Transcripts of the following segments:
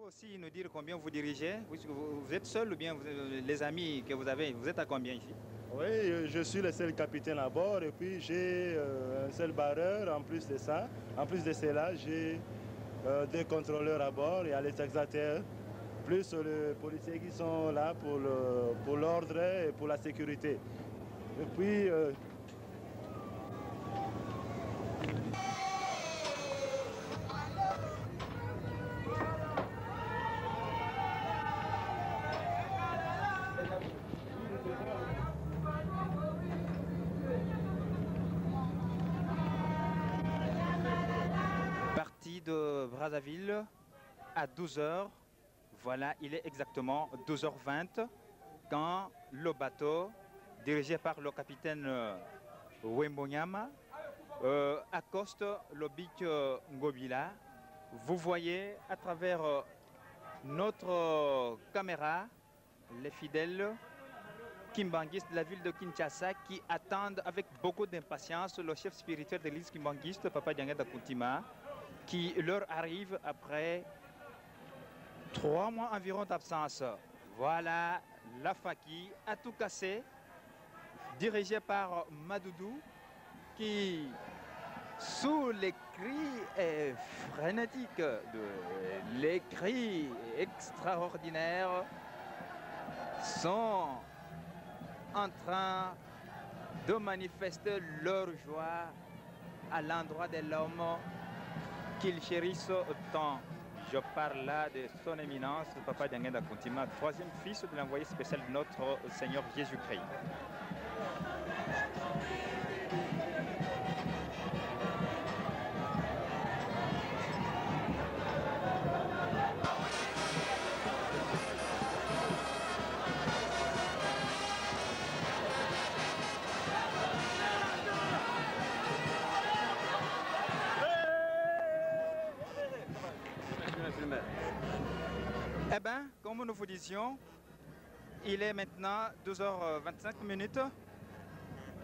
aussi nous dire combien vous dirigez? Vous êtes seul ou bien les amis que vous avez, vous êtes à combien ici? Oui, je suis le seul capitaine à bord et puis j'ai un seul barreur en plus de ça. En plus de cela, j'ai deux contrôleurs à bord, il y a les taxateurs, plus les policiers qui sont là pour l'ordre et pour la sécurité. Et puis... Parti de Brazzaville à 12 h. Voilà, il est exactement 12h20 quand le bateau, dirigé par le capitaine Wembonyama, accoste le Beach Ngobila. Vous voyez à travers notre caméra les fidèles kimbanguistes de la ville de Kinshasa qui attendent avec beaucoup d'impatience le chef spirituel de l'île kimbanguiste, Papa Diangada Kuntima, qui leur arrive après 3 mois environ d'absence. Voilà la Faki à tout casser, dirigée par Madoudou, qui, sous les cris frénétiques, les cris extraordinaires, sont en train de manifester leur joie à l'endroit de l'homme qu'ils chérissent tant. Je parle là de son éminence, Papa Diangada Kuntima, troisième fils de l'envoyé spécial de notre Seigneur Jésus-Christ. Eh bien, comme nous vous disions, il est maintenant 12h25,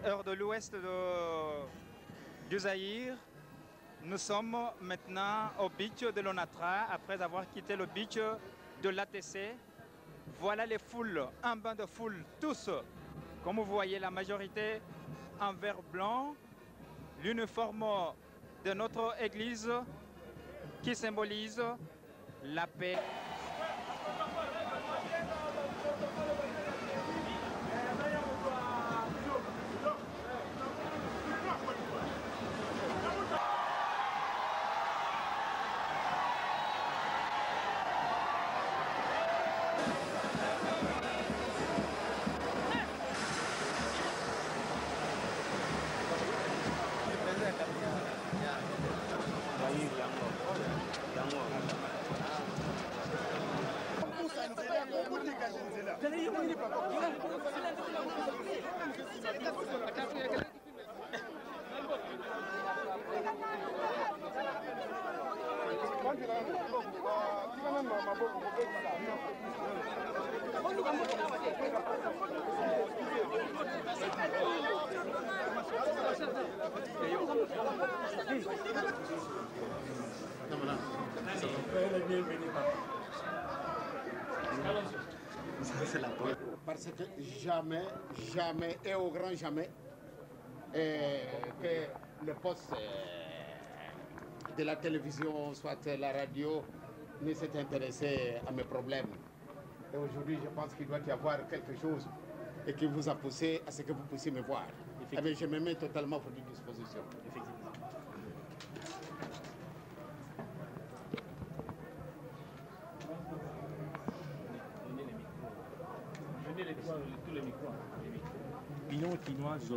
heure de l'ouest du Zaïre. Nous sommes maintenant au beach de l'Onatra, après avoir quitté le beach de l'ATC. Voilà les foules, un bain de foule, tous, comme vous voyez, la majorité en vert blanc, l'uniforme de notre église qui symbolise la paix. Parce que jamais, jamais et au grand jamais que le poste de la télévision, soit la radio, ne s'est intéressé à mes problèmes. Et aujourd'hui, je pense qu'il doit y avoir quelque chose et qui vous a poussé à ce que vous puissiez me voir. Eh bien, je me mets totalement à votre disposition. Effectivement. L'opinion chinoise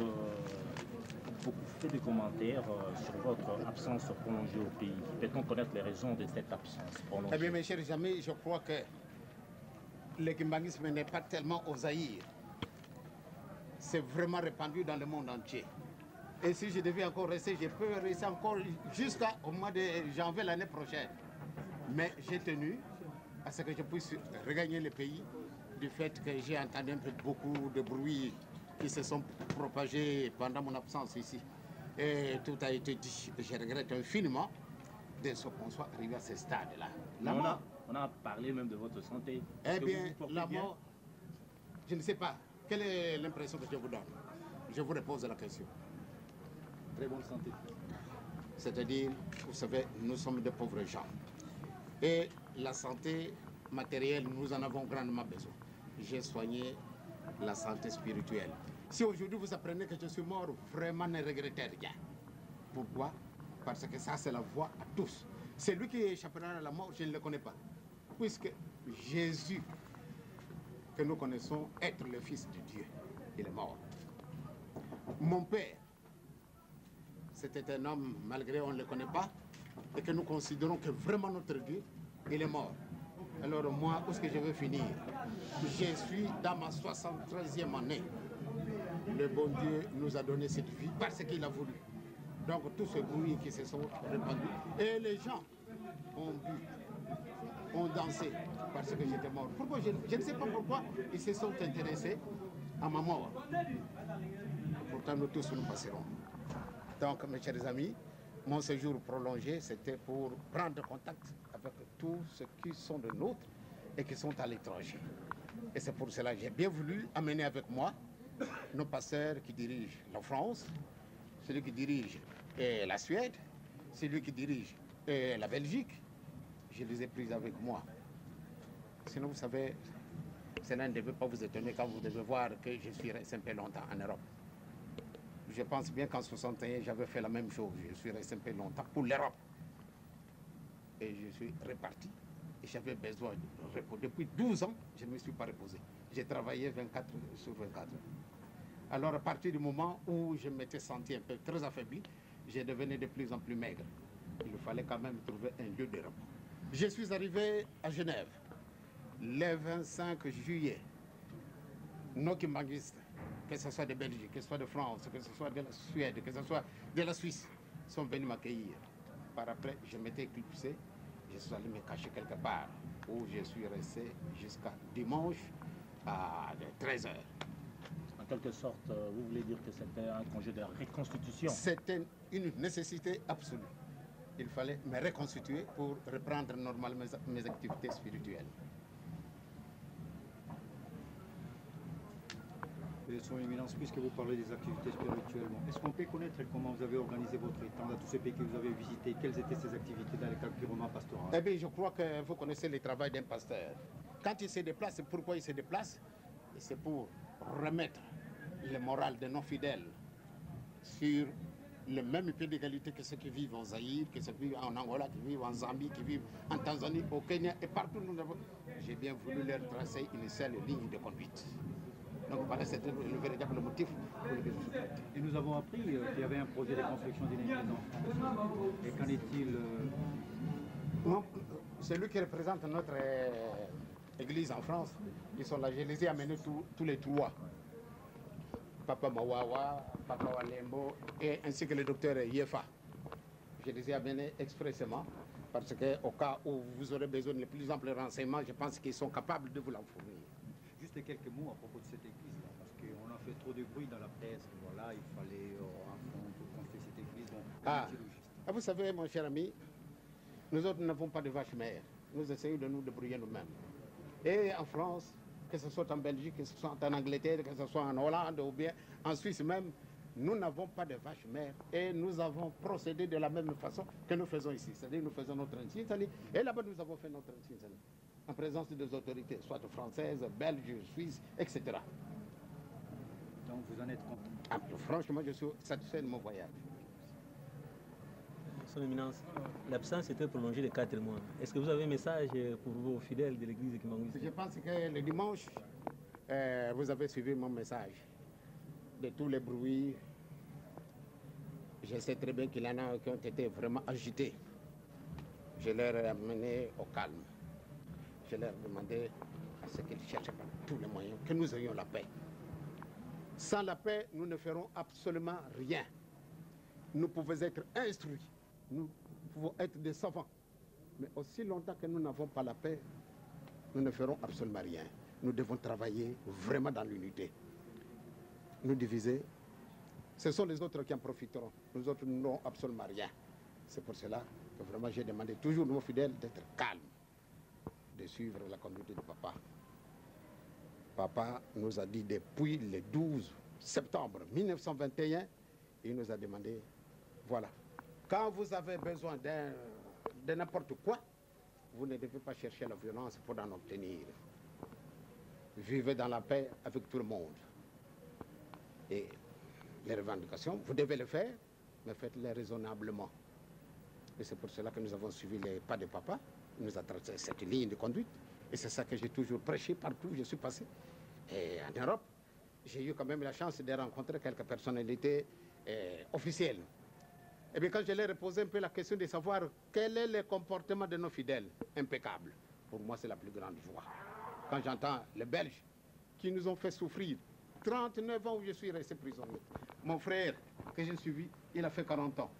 beaucoup fait des commentaires sur votre absence prolongée au pays. Peut-on connaître les raisons de cette absence prolongée? Eh bien, mes chers amis, je crois que le kimbanguisme n'est pas tellement au Zaïre. C'est vraiment répandu dans le monde entier. Et si je devais encore rester, je peux rester encore jusqu'au mois de janvier l'année prochaine. Mais j'ai tenu à ce que je puisse regagner le pays du fait que j'ai entendu un peu beaucoup de bruits qui se sont propagés pendant mon absence ici. Et tout a été dit. Je regrette infiniment de ce qu'on soit arrivé à ce stade-là. On a parlé même de votre santé. Eh bien, la mort, je ne sais pas. Quelle est l'impression que je vous donne? Je vous repose la question. Très bonne santé. C'est-à-dire, vous savez, nous sommes de pauvres gens. Et la santé matérielle, nous en avons grandement besoin. J'ai soigné la santé spirituelle. Si aujourd'hui vous apprenez que je suis mort, vraiment ne regrettez rien. Pourquoi? Parce que ça, c'est la voie à tous. Celui qui échappera à la mort, je ne le connais pas. Puisque Jésus, que nous connaissons être le Fils de Dieu, il est mort. Mon père, c'était un homme, malgré on ne le connaît pas, et que nous considérons que vraiment notre Dieu, il est mort. Alors moi, où est-ce que je veux finir? Je suis dans ma 73e année. Le bon Dieu nous a donné cette vie parce qu'il a voulu. Donc tous ces bruits qui se sont répandus, et les gens ont bu, ont dansé parce que j'étais mort. Pourquoi? Je ne sais pas pourquoi ils se sont intéressés à ma mort. Pourtant, nous tous nous passerons. Donc, mes chers amis, mon séjour prolongé, c'était pour prendre contact avec tous ceux qui sont de nôtres et qui sont à l'étranger. Et c'est pour cela que j'ai bien voulu amener avec moi nos pasteurs qui dirigent la France, celui qui dirige la Suède, celui qui dirige la Belgique. Je les ai pris avec moi. Sinon, vous savez, cela ne devait pas vous étonner quand vous devez voir que je suis resté un peu longtemps en Europe. Je pense bien qu'en 61, j'avais fait la même chose. Je suis resté un peu longtemps pour l'Europe. Et je suis reparti. Et j'avais besoin de repos. Depuis 12 ans, je ne me suis pas reposé. J'ai travaillé 24 sur 24. Alors, à partir du moment où je m'étais senti un peu très affaibli, je devenais de plus en plus maigre. Il fallait quand même trouver un lieu de repos. Je suis arrivé à Genève le 25 juillet. Nos kimbanguistes, que ce soit de Belgique, que ce soit de France, que ce soit de la Suède, que ce soit de la Suisse, sont venus m'accueillir. Par après, je m'étais éclipsé, je suis allé me cacher quelque part, où je suis resté jusqu'à dimanche à 13h. En quelque sorte, vous voulez dire que c'était un congé de reconstitution? C'était une nécessité absolue. Il fallait me reconstituer pour reprendre normalement mes activités spirituelles. Son Éminence, puisque vous parlez des activités spirituelles, est-ce qu'on peut connaître comment vous avez organisé votre temps dans tous ces pays que vous avez visités? Quelles étaient ces activités dans le cadre du roman pastoral? Eh bien, je crois que vous connaissez le travail d'un pasteur. Quand il se déplace, pourquoi il se déplace? C'est pour remettre le moral de nos fidèles sur le même pied d'égalité que ceux qui vivent en Zaïre, que ceux qui vivent en Angola, qui vivent en Zambie, qui vivent en Tanzanie, au Kenya et partout. J'ai bien voulu leur tracer une seule ligne de conduite. Donc voilà, c'était le véritable motif pour lequel je suis prêt. Et nous avons appris qu'il y avait un projet de construction d'une église en France. Et qu'en est-il Non, celui qui représente notre église en France, ils sont là. Je les ai amenés tous les trois. Papa Mawawa, Papa Walembo, et ainsi que le docteur Yefa. Je les ai amenés expressément parce qu'au cas où vous aurez besoin de plus amples renseignements, je pense qu'ils sont capables de vous l'en fournir. Juste quelques mots à propos de cette église, là, parce qu'on a fait trop de bruit dans la presse. Voilà, il fallait un fonds pour construire cette église. Vous savez, mon cher ami, nous autres n'avons pas de vaches mères. Nous essayons de nous débrouiller nous-mêmes. Et en France, que ce soit en Belgique, que ce soit en Angleterre, que ce soit en Hollande ou bien en Suisse même, nous n'avons pas de vaches mères. Et nous avons procédé de la même façon que nous faisons ici. C'est-à-dire nous faisons notre insinsani. Et là-bas, nous avons fait notre insinsani. En présence des autorités, soit françaises, belges, suisses, etc. Donc vous en êtes content? Ah, franchement, je suis satisfait de mon voyage. Son Éminence, l'absence était prolongée de 4 mois. Est-ce que vous avez un message pour vos fidèles de l'église de Kimbanguiste? Je pense que le dimanche, vous avez suivi mon message. De tous les bruits, je sais très bien qu'il y en a qui ont été vraiment agités. Je leur ai amené au calme. Je leur ai demandé à ce qu'ils cherchent par tous les moyens que nous ayons la paix. Sans la paix, nous ne ferons absolument rien. Nous pouvons être instruits, nous pouvons être des savants. Mais aussi longtemps que nous n'avons pas la paix, nous ne ferons absolument rien. Nous devons travailler vraiment dans l'unité. Nous diviser, ce sont les autres qui en profiteront. Nous autres, nous n'aurons absolument rien. C'est pour cela que vraiment j'ai demandé toujours aux fidèles d'être calmes. suivre la conduite de papa. Papa nous a dit depuis le 12 septembre 1921, il nous a demandé, voilà, quand vous avez besoin de n'importe quoi, vous ne devez pas chercher la violence pour en obtenir. Vivez dans la paix avec tout le monde. Et les revendications, vous devez le faire, mais faites-les raisonnablement. Et c'est pour cela que nous avons suivi les pas de papa. Il nous a tracé cette ligne de conduite. Et c'est ça que j'ai toujours prêché partout où je suis passé. Et en Europe, j'ai eu quand même la chance de rencontrer quelques personnalités officielles. Et bien quand je leur ai posé un peu la question de savoir quel est le comportement de nos fidèles impeccables, pour moi c'est la plus grande joie. Quand j'entends les Belges qui nous ont fait souffrir 39 ans où je suis resté prisonnier. Mon frère que j'ai suivi, il a fait 40 ans.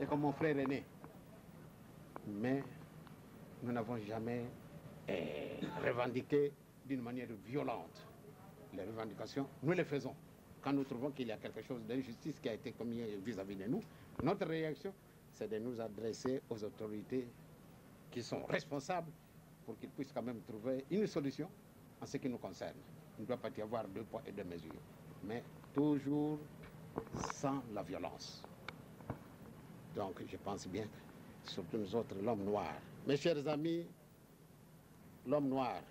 Et comme mon frère est né. Mais nous n'avons jamais revendiqué d'une manière violente. Les revendications, nous les faisons. Quand nous trouvons qu'il y a quelque chose d'injustice qui a été commis vis-à-vis de nous, notre réaction, c'est de nous adresser aux autorités qui sont responsables pour qu'ils puissent quand même trouver une solution en ce qui nous concerne. Il ne doit pas y avoir deux poids et deux mesures, mais toujours sans la violence. Donc je pense bien, surtout nous autres, l'homme noir. Mes chers amis, l'homme noir,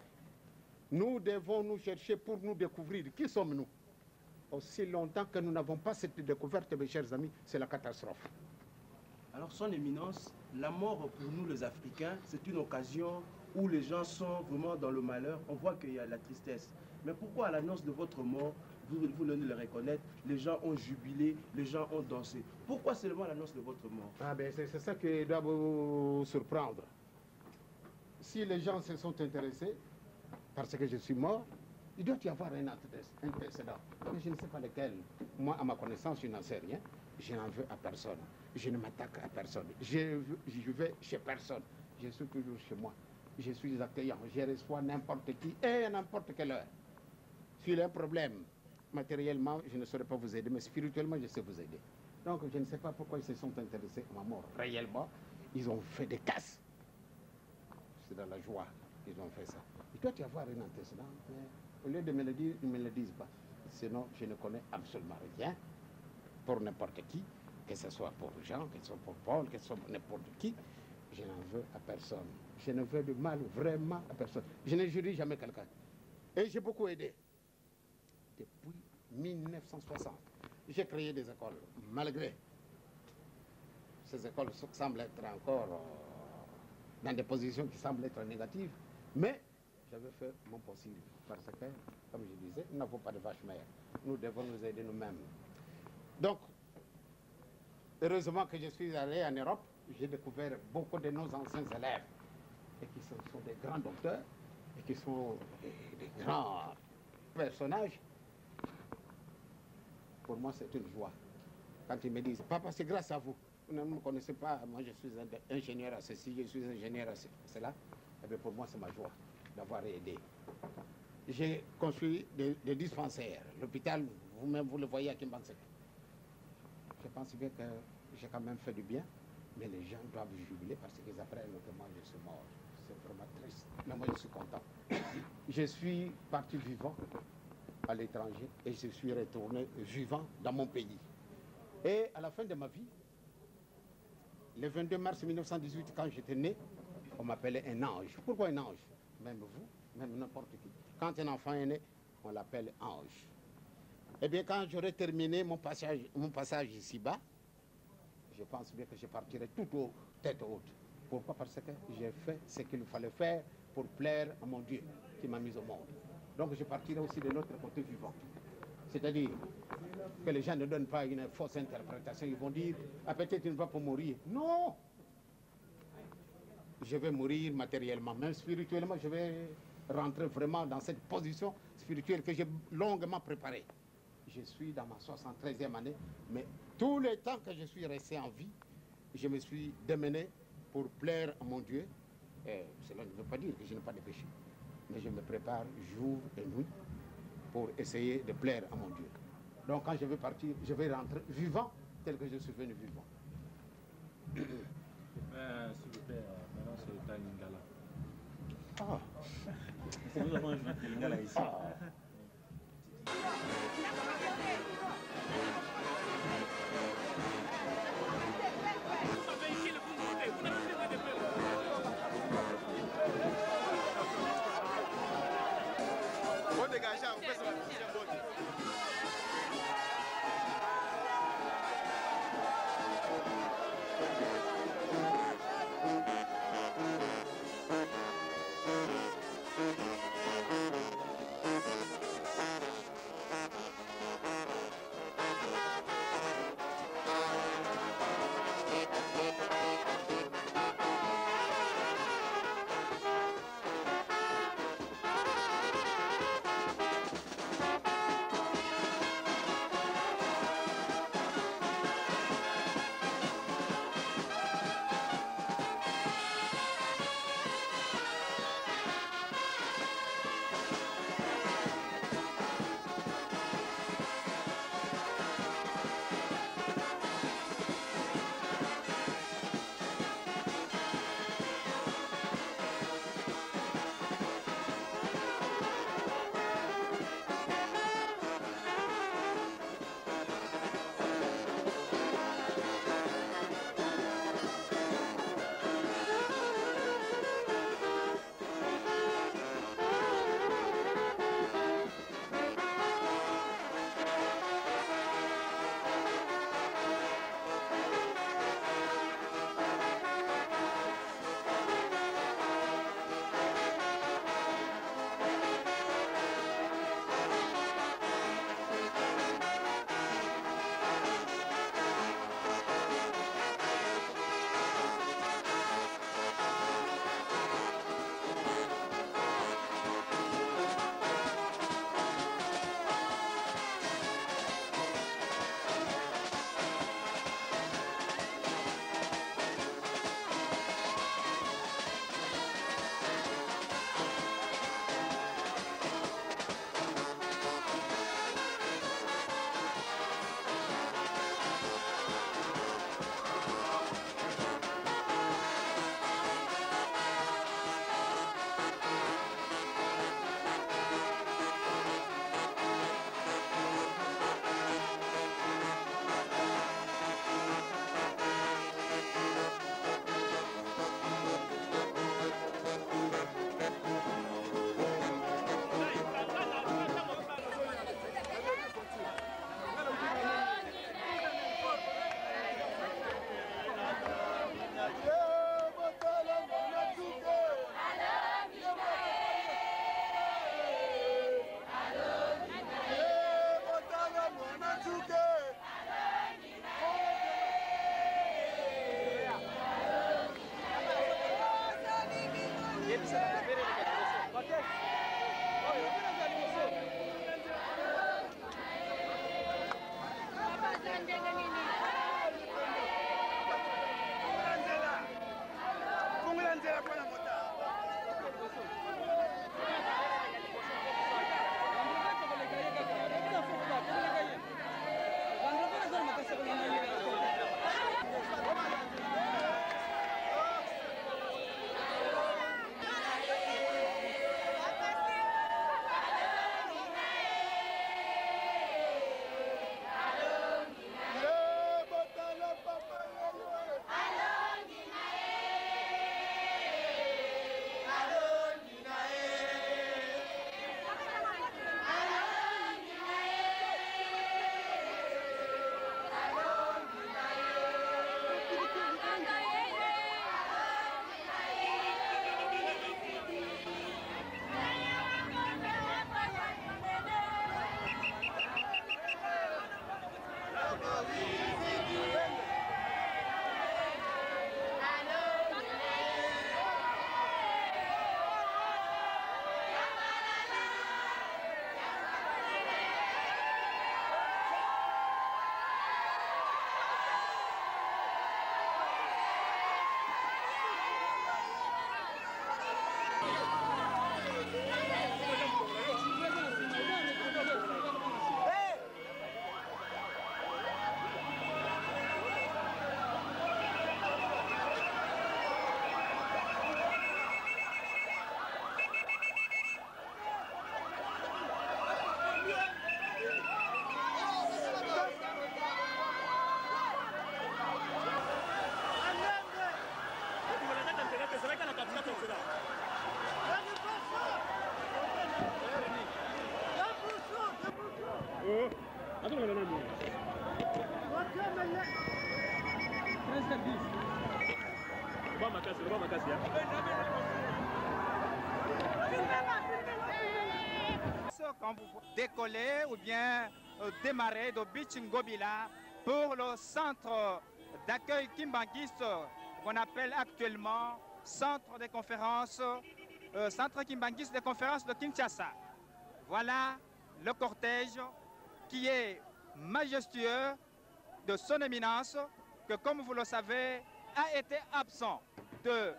nous devons nous chercher pour nous découvrir qui sommes-nous. Aussi longtemps que nous n'avons pas cette découverte, mes chers amis, c'est la catastrophe. Alors, Son Éminence, la mort pour nous les Africains, c'est une occasion où les gens sont vraiment dans le malheur. On voit qu'il y a la tristesse. Mais pourquoi à l'annonce de votre mort, vous venez de le reconnaître, les gens ont jubilé, les gens ont dansé? Pourquoi seulement l'annonce de votre mort? Ah ben c'est ça qui doit vous surprendre. Si les gens se sont intéressés, parce que je suis mort, il doit y avoir un antécédent. Mais je ne sais pas lequel. Moi, à ma connaissance, je n'en sais rien. Je n'en veux à personne. Je ne m'attaque à personne. Je vais chez personne. Je suis toujours chez moi. Je suis accueillant. Je reçois n'importe qui et à n'importe quelle heure. S'il y a un problème, matériellement, je ne saurais pas vous aider, mais spirituellement, je sais vous aider. Donc, je ne sais pas pourquoi ils se sont intéressés à ma mort. Réellement, ils ont fait des casses. C'est dans la joie qu'ils ont fait ça. Il doit y avoir un antécédent, mais au lieu de me le dire, ils ne me le disent pas. Sinon, je ne connais absolument rien pour n'importe qui, que ce soit pour Jean, que ce soit pour Paul, que ce soit pour n'importe qui. Je n'en veux à personne. Je ne veux de mal vraiment à personne. Je ne jurie jamais quelqu'un. Et j'ai beaucoup aidé. Depuis 1960, j'ai créé des écoles, malgré ces écoles semblent être encore dans des positions qui semblent être négatives, mais j'avais fait mon possible, parce que, comme je disais, nous n'avons pas de vache mère. Nous devons nous aider nous-mêmes. Donc, heureusement que je suis allé en Europe, j'ai découvert beaucoup de nos anciens élèves, et qui sont des grands docteurs, et qui sont des grands personnages. Pour moi, c'est une joie. Quand ils me disent, papa, c'est grâce à vous. Vous ne me connaissez pas, moi je suis ingénieur à ceci, je suis ingénieur à cela. Et bien pour moi, c'est ma joie d'avoir aidé. J'ai construit des dispensaires. L'hôpital, vous-même, vous le voyez à Kimbansek. Je pense bien que j'ai quand même fait du bien, mais les gens doivent jubiler parce qu'ils apprennent que moi je suis mort. C'est vraiment triste. Mais moi, je suis content. Je suis parti vivant à l'étranger et je suis retourné vivant dans mon pays. Et à la fin de ma vie, le 22 mars 1918, quand j'étais né, on m'appelait un ange. Pourquoi un ange? Même vous, même n'importe qui. Quand un enfant est né, on l'appelle ange. Eh bien, quand j'aurai terminé mon passage ici-bas, je pense bien que je partirai tout haut, tête haute. Pourquoi? Parce que j'ai fait ce qu'il fallait faire pour plaire à mon Dieu qui m'a mis au monde. Donc je partirai aussi de l'autre côté vivant. C'est-à-dire que les gens ne donnent pas une fausse interprétation. Ils vont dire, ah, peut-être tu ne vas pas mourir. Non! Je vais mourir matériellement, même spirituellement, je vais rentrer vraiment dans cette position spirituelle que j'ai longuement préparée. Je suis dans ma 73e année, mais tout le temps que je suis resté en vie, je me suis démené pour plaire à mon Dieu. Et cela ne veut pas dire que je n'ai pas de péché. Mais je me prépare jour et nuit pour essayer de plaire à mon Dieu. Donc quand je vais partir, je vais rentrer vivant tel que je suis venu vivant. S'il vous plaît, maintenant c'est le temps Lingala. Nous avons joué le Lingala ici. Quand vous décollez ou bien démarrez de Beach Ngobila pour le centre d'accueil Kimbangiste qu'on appelle actuellement centre de conférences, centre Kimbangiste de conférences de Kinshasa. Voilà le cortège qui est majestueux de son éminence, que comme vous le savez, a été absent de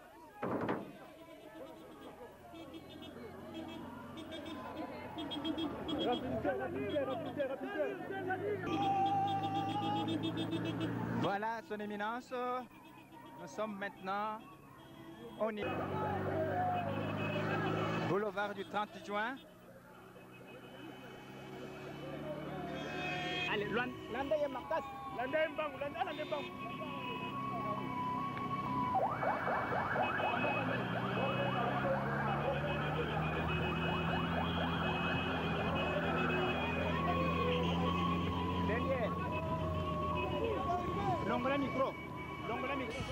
Voilà son éminence. Nous sommes maintenant au boulevard du 30 juin. Allez, Landa ya makas. Landa mbang, Landa mbang. Longola micro. Longola micro.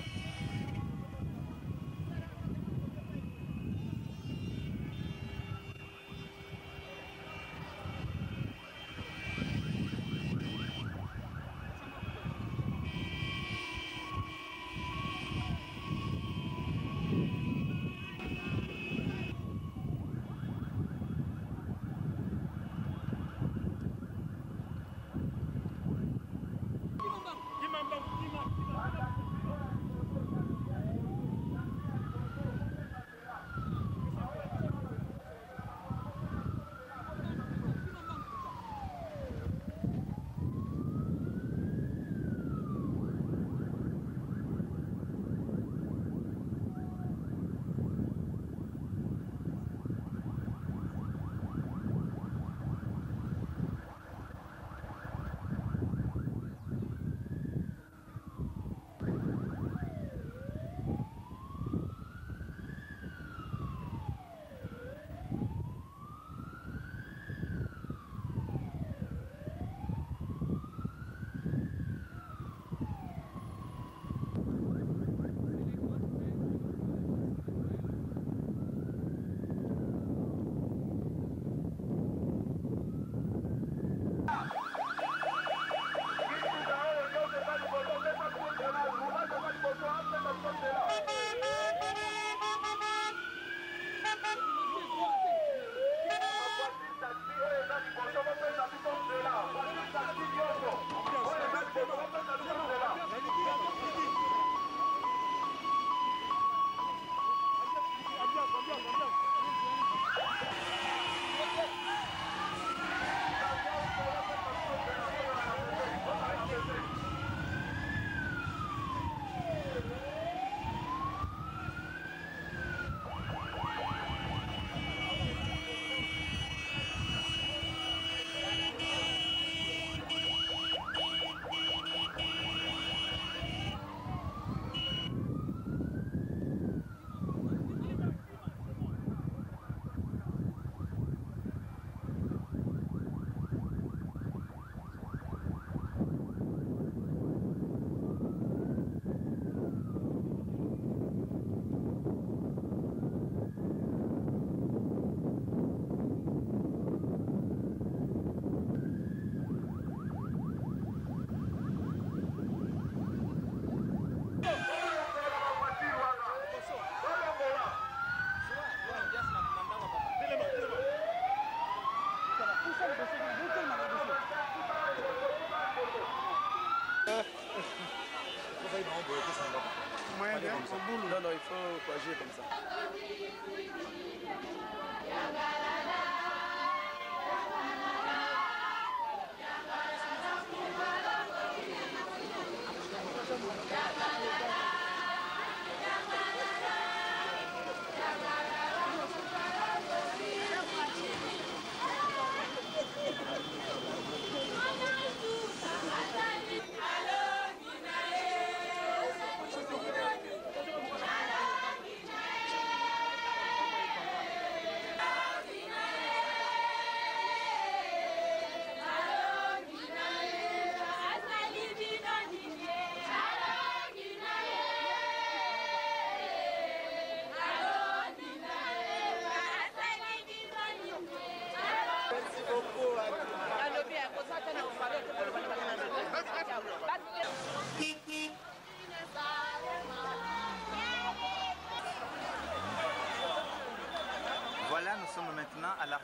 Non, non, il faut agir comme ça.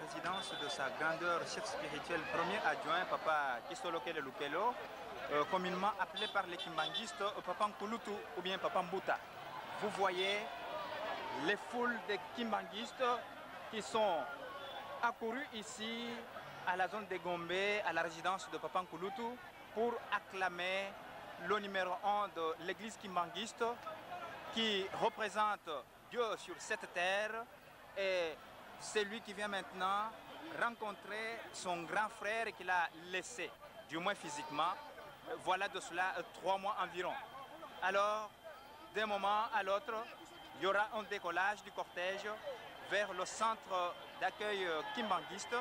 résidence de sa grandeur chef spirituel premier adjoint, Papa Kisoloke Lukelo, communément appelé par les kimbanguistes Papa Nkulutu ou bien Papa Mbuta. Vous voyez les foules de kimbanguistes qui sont accourus ici à la zone de Gombe, à la résidence de Papa Nkulutu, pour acclamer le numéro 1 de l'église kimbanguiste qui représente Dieu sur cette terre et c'est lui qui vient maintenant rencontrer son grand frère qu'il a laissé, du moins physiquement, voilà de cela 3 mois environ. Alors, d'un moment à l'autre, il y aura un décollage du cortège vers le centre d'accueil kimbanguiste.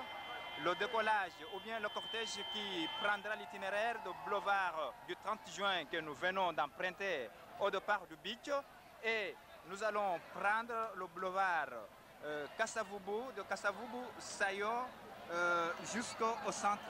Le décollage ou bien le cortège qui prendra l'itinéraire de boulevard du 30 juin que nous venons d'emprunter au départ du beach et nous allons prendre le boulevard Kassavubu, de Kassavubu Sayo jusqu'au centre.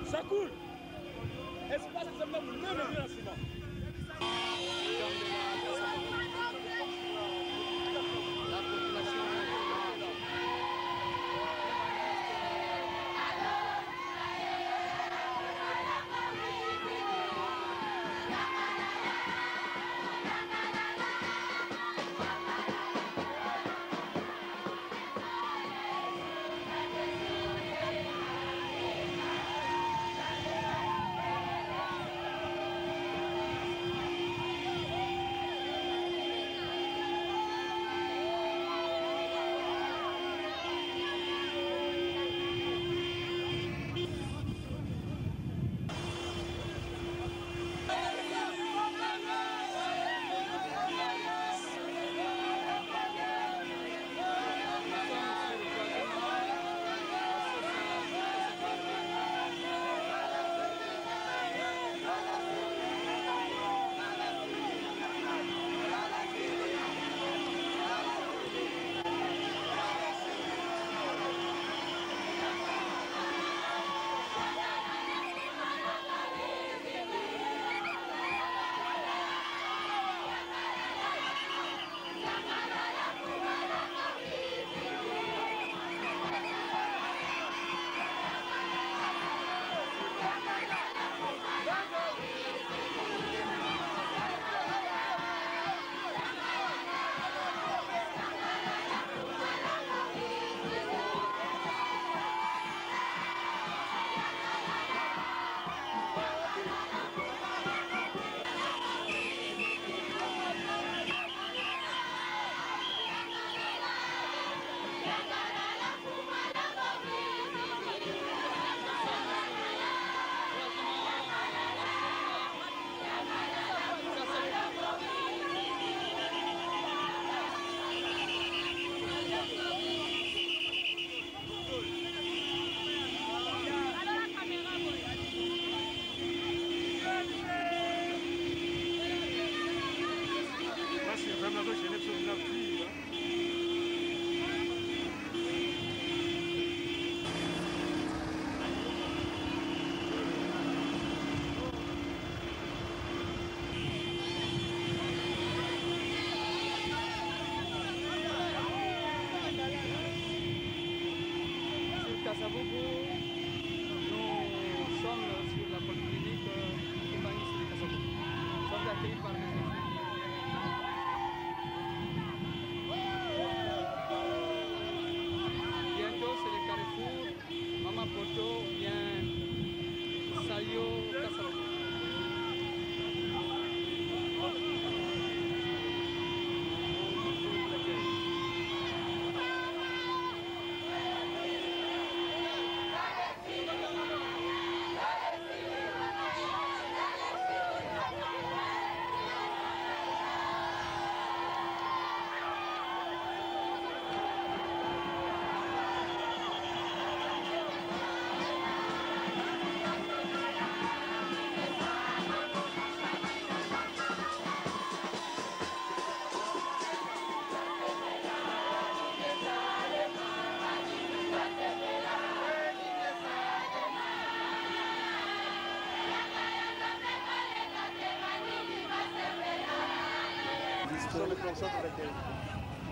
Ça coule. Espace de même 9 millions de ciment.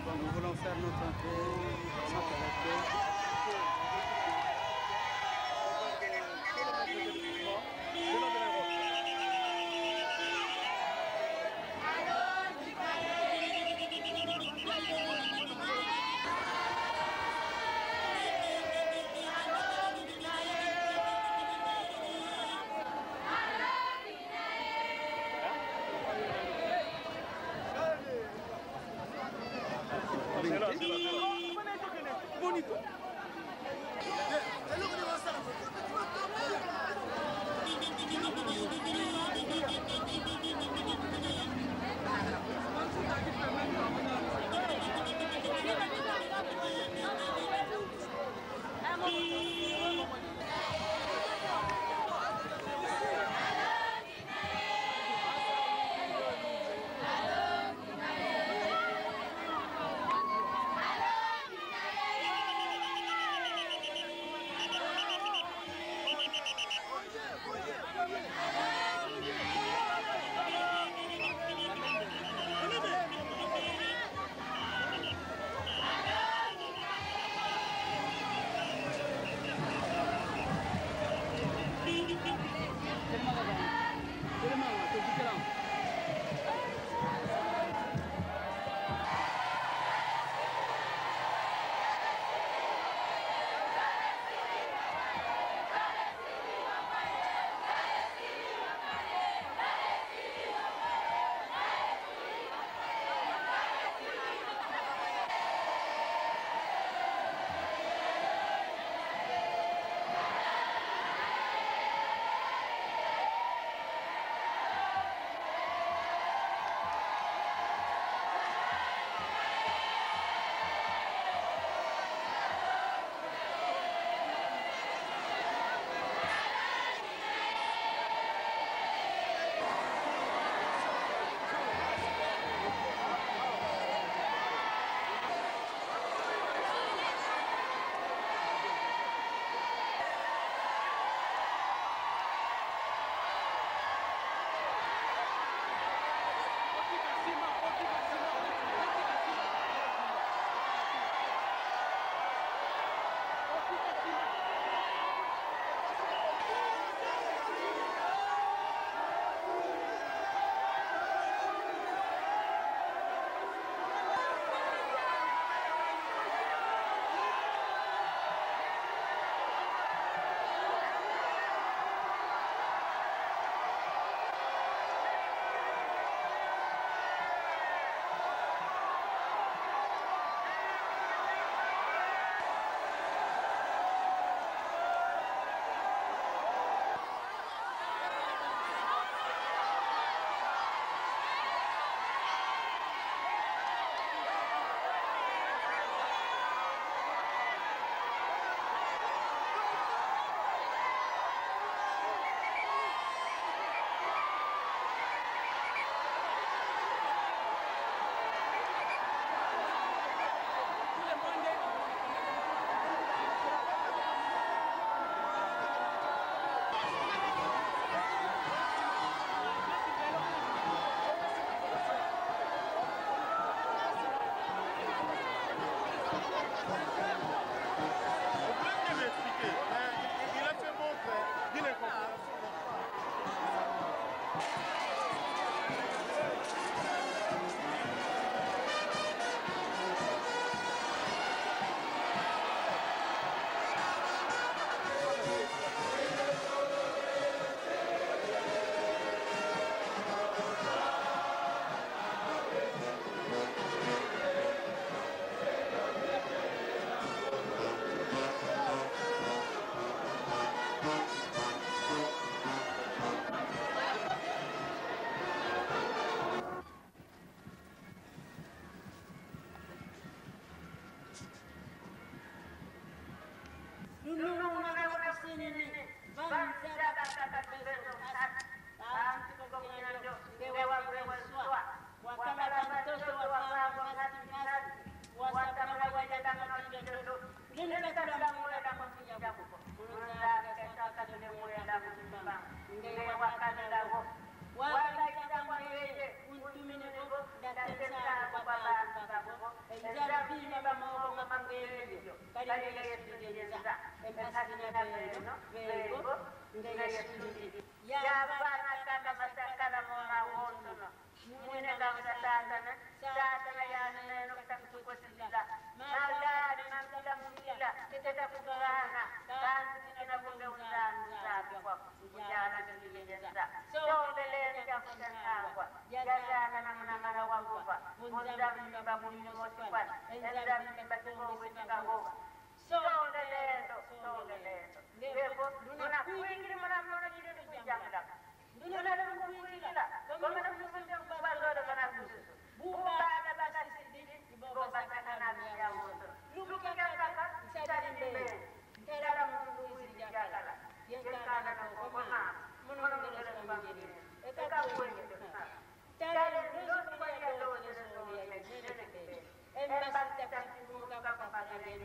Nous voulons faire notre entrée sans caractère. Bonito.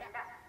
Gracias.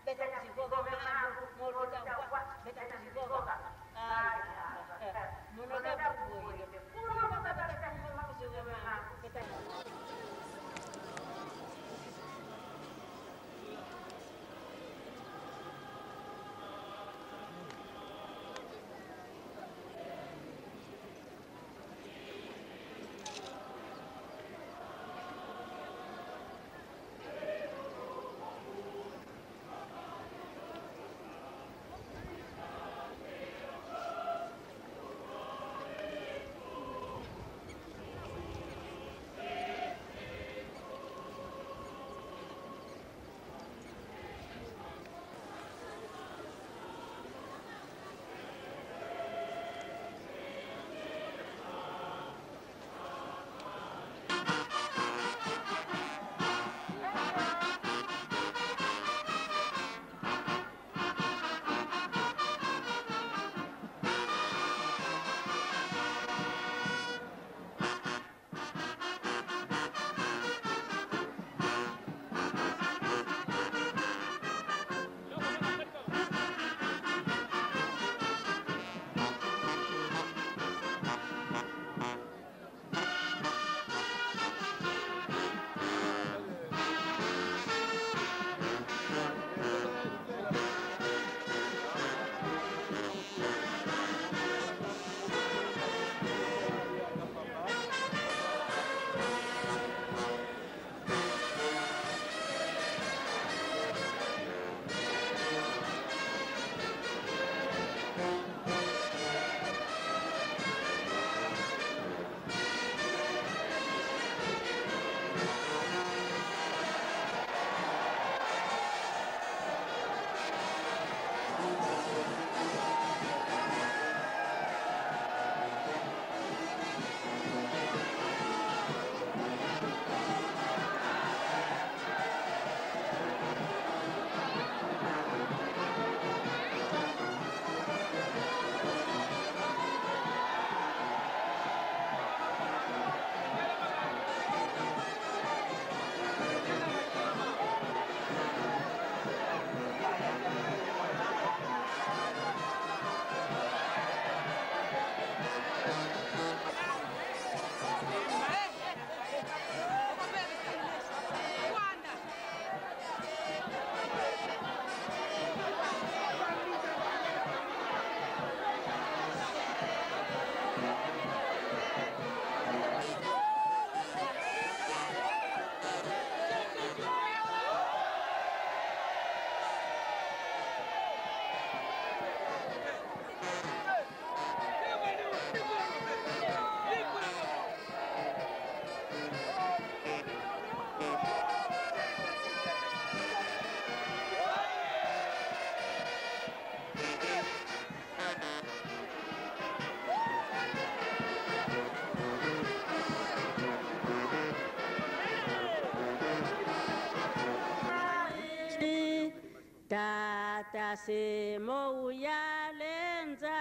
tata semo uyalenza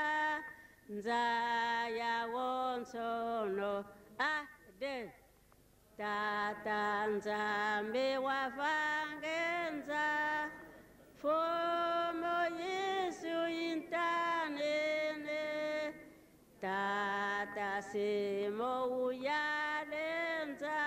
nzaya wonsono ade tata nzambe wafangenza fomo Yesu intanene tata semo uyalenza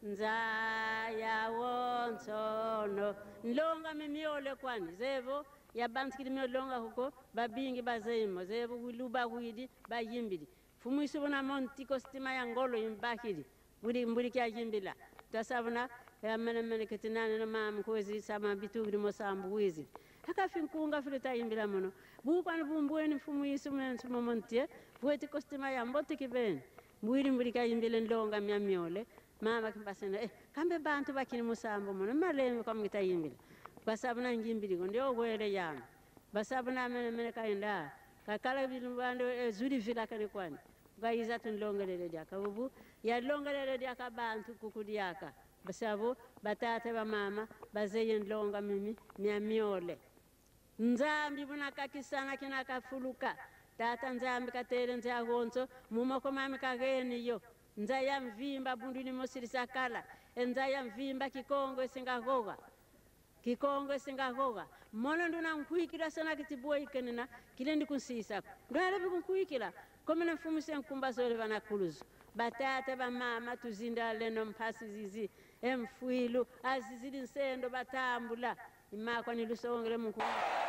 nzaya wonsono nlonga mimiole kwani zevo yabantikili miolonga huko babingi bazeimo zevo wiluba widi bayimbili fumuisi bona montiko stima ya ngolo imbakili widi mbuli kya yimbila tasabuna ya mene ketinane no mam kozi sama bitugri mo sambu wizi haka finkunga filita yimbila mono bu kwan bumbueni fumuisi men sumo montie bueti kostima ya mbotiki ben mbuli kya yimbila nlonga miamiole mama kimbasena kambe bantu bakini musambo mono maleme kwa mgita yimbila basabuna ngimbili ndio wele yam basabuna mene kainda kakala bilubando zuri vila kane kwani gaiza tunlongelele dia kabubu ya longelele dia ka bantu kukudiaka basabo batata ba mama bazeyen longa mimi miamiole nzambi buna kakisana kina kafuluka tata nzambi katere nza gonzo mumako mami kageni yo nza ya mvimba bunduni mosirisa kala nza ya mvimba kikongo singagoga mono nduna nkuikira sana kitibua ikenena kile ndikusisa ndale bikunkuikira komena mfumuse nkumbazole bana kuluzu batata ba mama tuzinda leno mpasi zizi emfuilu azizidi nsendo batambula imako nilusongere munkumba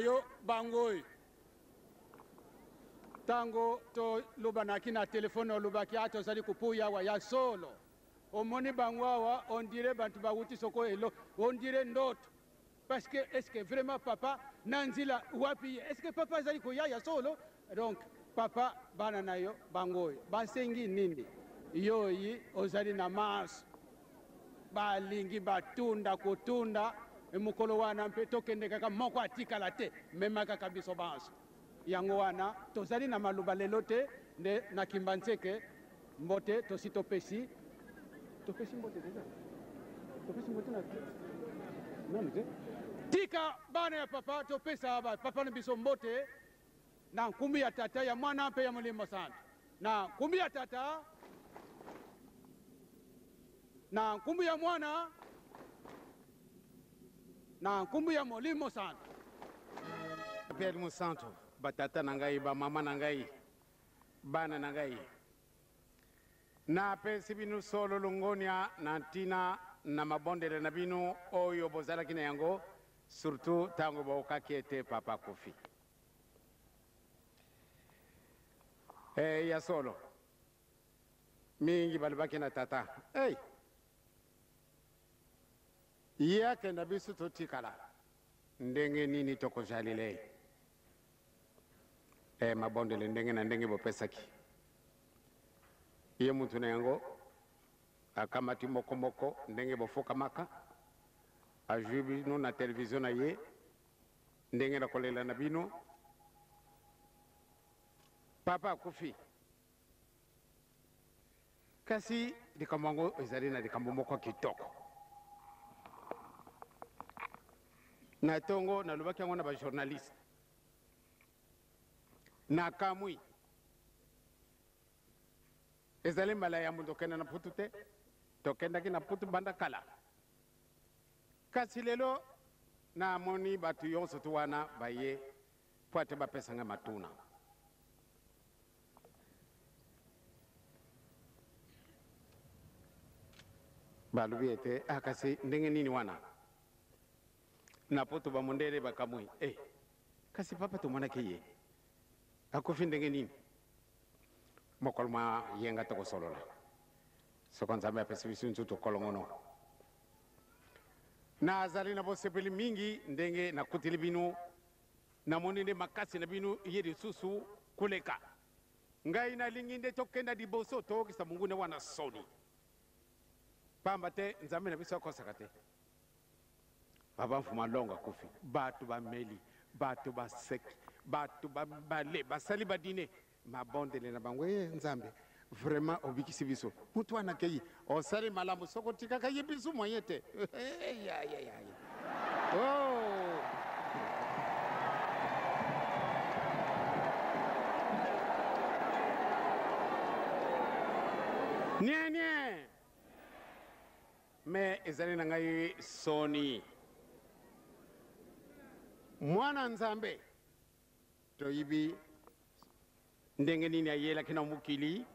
yo bangoi tango to lubanaki na telefone olubaki ato zali kupuya wa ya solo omoni bangwawa on dirait bantu bawuti soko elo on dirait ndoto parce que est-ce que vraiment papa nanzila wapi est-ce que papa zali kuya ya solo donc papa bana nayo bangoi basengi nini yoyi ozali na mas balingi batunda kutunda mukolo wana mpe tokende kaka moko atikala te memaka kabiso banso yango wana tozali na maluba lelo te nde na kimbanzeke mbote tosi topesi mbote deja topesi mbote na nani te tika bana ya papa topesa ba papa na biso mbote na nkumbi ya tata ya mwana mpe ya mulimo sana na nkumbi ya tata na nkumbi ya mwana na nkumbu ya molimo sana Père Musanto batata nangai ba mama nangai bana nangai na pesi binu solo lungonia na tina na mabondele na binu oyo bozala kina yango surtout tango boka kiete papa Kofi ya solo mingi balibaki na tata hey yake na biso totikala ndenge nini tokozalile mabondele ndenge na ndenge bopesaki ye mutu na yango akamati mokomoko ndenge bofokamaka ajui bino na televizio na ye ndenge na kolela na bino papa akufi kasi likambo yango ezali na likambo moko kitoko na tongo nalobaki yango na bajournaliste na kamwi ezali mbala ya mundu okenda na putu te tokendaki na putu banda kala kasi lelo namoni bato yonso tu wana baye po ate bapesanga matuna balobi ete kasi ndenge nini wana na putu bamondele bakamwi kasi papa tomonaki ye akufi ndenge nini mokolo ma yenga tokosolola soko nzambe apesi biso nzu tokolongono nazali na bosepeli mingi ndenge nakutili bino namoni nde makasi na bino ye lisusu kuleka ngai nalingi nde tokenda liboso tookisa mungu nde wana soni pamba te nzambe na biso akosaka te babamfuma longo akufi bato bameli bato baseki bato babale basali badine mabondele na bango nzambe vraiment obikisi biso mutu wana kei osali malamu soko tikaka ye biso moyen te oh nie me ezali na ngai soni mwana nzambe toyibi ndenge nini ayelaki na mokili